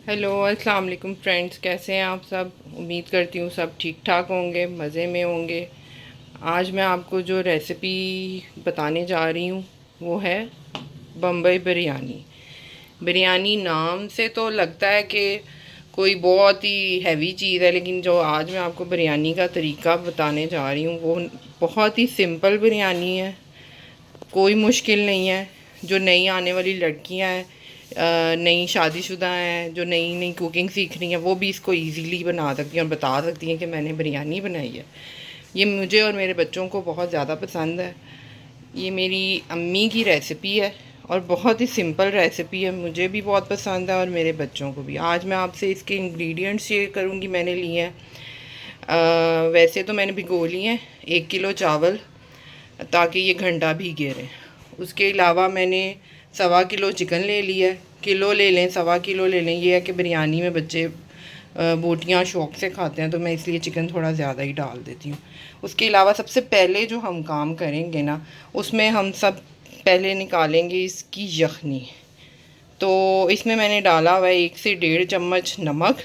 Hello अस्सलाम वालेकुम friends, कैसे हैं आप सब। उम्मीद करती हूँ सब ठीक ठाक होंगे, मज़े में होंगे। आज मैं आपको जो रेसिपी बताने जा रही हूँ वो है बम्बई बिरयानी। बिरयानी नाम से तो लगता है कि कोई बहुत ही हैवी चीज़ है, लेकिन जो आज मैं आपको बिरयानी का तरीका बताने जा रही हूँ वो बहुत ही सिंपल बिरयानी है, कोई मुश्किल नहीं है। जो नई आने वाली लड़कियां हैं, नई शादीशुदा हैं, जो नई नई कुकिंग सीख रही हैं, वो भी इसको इजीली बना सकती हैं और बता सकती हैं कि मैंने बिरयानी बनाई है। ये मुझे और मेरे बच्चों को बहुत ज़्यादा पसंद है। ये मेरी अम्मी की रेसिपी है और बहुत ही सिंपल रेसिपी है। मुझे भी बहुत पसंद है और मेरे बच्चों को भी। आज मैं आपसे इसके इंग्रेडिएंट्स शेयर करूँगी। मैंने लिए हैं, वैसे तो मैंने भिगो लिए हैं 1 किलो चावल, ताकि ये घंटा भीगे रहें। उसके अलावा मैंने 1.25 किलो चिकन ले लिया है। किलो ले लें, 1.25 किलो ले लें। ये है कि बिरयानी में बच्चे बोटियाँ शौक़ से खाते हैं, तो मैं इसलिए चिकन थोड़ा ज़्यादा ही डाल देती हूँ। उसके अलावा सबसे पहले जो हम काम करेंगे ना, उसमें हम सब पहले निकालेंगे इसकी यखनी। तो इसमें मैंने डाला हुआ है 1 से 1.5 चम्मच नमक।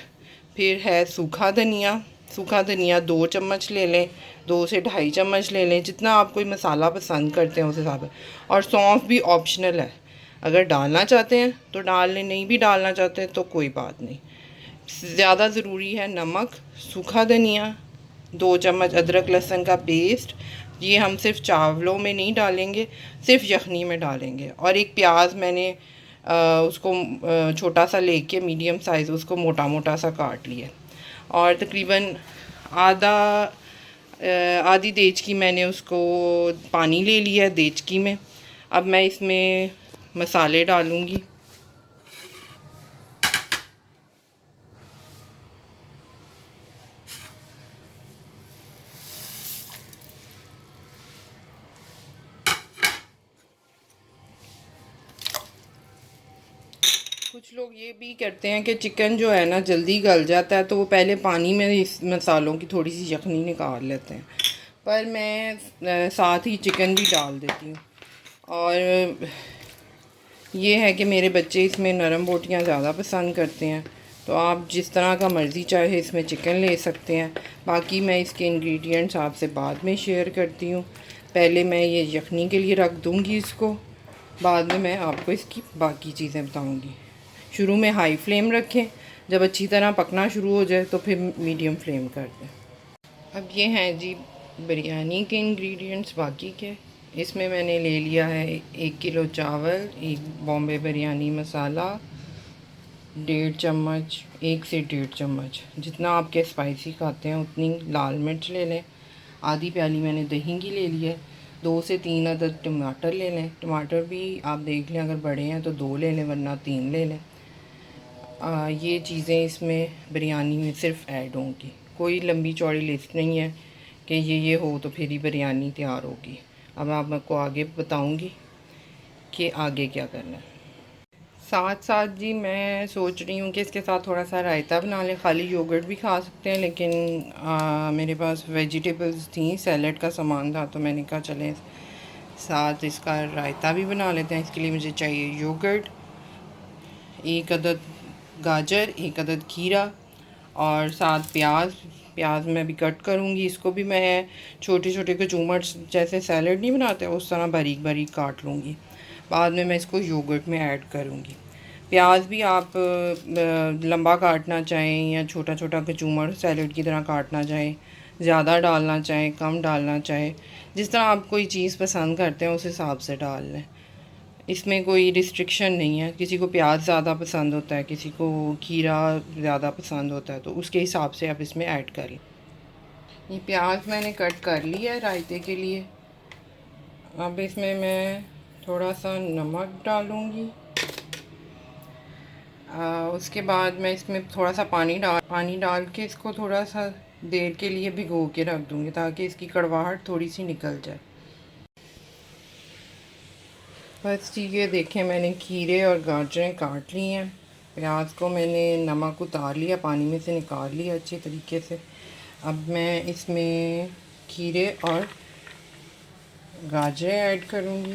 फिर है सूखा धनिया 2 चम्मच ले लें, 2 से 2.5 चम्मच ले लें, जितना आप कोई मसाला पसंद करते हैं उस हिसाब से। और सौंफ भी ऑप्शनल है, अगर डालना चाहते हैं तो डाल लें, नहीं भी डालना चाहते हैं तो कोई बात नहीं। ज़्यादा ज़रूरी है नमक, सूखा धनिया, 2 चम्मच अदरक लहसुन का पेस्ट। ये हम सिर्फ चावलों में नहीं डालेंगे, सिर्फ यखनी में डालेंगे। और एक प्याज मैंने उसको छोटा सा लेके मीडियम साइज़ उसको मोटा मोटा सा काट लिया। और तकरीबन आधी देचकी मैंने उसको पानी ले लिया है देचकी में। अब मैं इसमें मसाले डालूँगी। कुछ लोग ये भी करते हैं कि चिकन जो है ना जल्दी गल जाता है, तो वो पहले पानी में इस मसालों की थोड़ी सी यखनी निकाल लेते हैं, पर मैं साथ ही चिकन भी डाल देती हूँ। और ये है कि मेरे बच्चे इसमें नरम बोटियाँ ज़्यादा पसंद करते हैं, तो आप जिस तरह का मर्ज़ी चाहे इसमें चिकन ले सकते हैं। बाकी मैं इसके इंग्रेडिएंट्स आपसे बाद में शेयर करती हूँ। पहले मैं ये यखनी के लिए रख दूँगी इसको, बाद में मैं आपको इसकी बाकी चीज़ें बताऊँगी। शुरू में हाई फ्लेम रखें, जब अच्छी तरह पकना शुरू हो जाए तो फिर मीडियम फ्लेम कर दें। अब ये हैं जी बिरयानी के इंग्रेडिएंट्स बाकी के। इसमें मैंने ले लिया है 1 किलो चावल, एक बॉम्बे बिरयानी मसाला, 1.5 चम्मच, 1 से 1.5 चम्मच, जितना आपके स्पाइसी खाते हैं उतनी लाल मिर्च ले लें। आधी प्याली मैंने दही की ले ली है। 2 से 3 अदद टमाटर ले लें। टमाटर भी आप देख लें, अगर बड़े हैं तो 2 ले लें, वरना 3 ले लें। ये चीज़ें इसमें बिरयानी में सिर्फ ऐड होंगी, कोई लंबी चौड़ी लिस्ट नहीं है कि ये हो तो फिर ही बिरयानी तैयार होगी। अब आपको आगे बताऊंगी कि आगे क्या करना है। साथ साथ जी मैं सोच रही हूँ कि इसके साथ थोड़ा सा रायता बना लें। खाली योगर्ट भी खा सकते हैं, लेकिन मेरे पास वेजिटेबल्स थी, सैलड का सामान था, तो मैंने कहा चलें साथ इसका रायता भी बना लेते हैं। इसके लिए मुझे चाहिए योगर्ट, 1 अदद गाजर, 1 अदद खीरा और 7 प्याज मैं भी कट करूँगी। इसको भी मैं छोटे छोटे कचूमर जैसे सैलड नहीं बनाते उस तरह बारीक बारीक काट लूँगी। बाद में मैं इसको योगर्ट में ऐड करूँगी। प्याज भी आप लंबा काटना चाहें या छोटा छोटा कचूमर सैलड की तरह काटना चाहें, ज़्यादा डालना चाहें, कम डालना चाहें, जिस तरह आप कोई चीज़ पसंद करते हैं उस हिसाब से डाल लें। इसमें कोई रिस्ट्रिक्शन नहीं है। किसी को प्याज ज़्यादा पसंद होता है, किसी को खीरा ज़्यादा पसंद होता है, तो उसके हिसाब से आप इसमें ऐड कर लें। ये प्याज मैंने कट कर लिया है रायते के लिए। अब इसमें मैं थोड़ा सा नमक डालूँगी। उसके बाद मैं इसमें थोड़ा सा पानी डाल के इसको थोड़ा सा देर के लिए भिगो के रख दूँगी, ताकि इसकी कड़वाहट थोड़ी सी निकल जाए। बस ठीक है, देखें मैंने खीरे और गाजरें काट ली हैं। प्याज को मैंने नमक उतार लिया, पानी में से निकाल लिया अच्छे तरीके से। अब मैं इसमें खीरे और गाजरें ऐड करूँगी।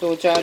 2-4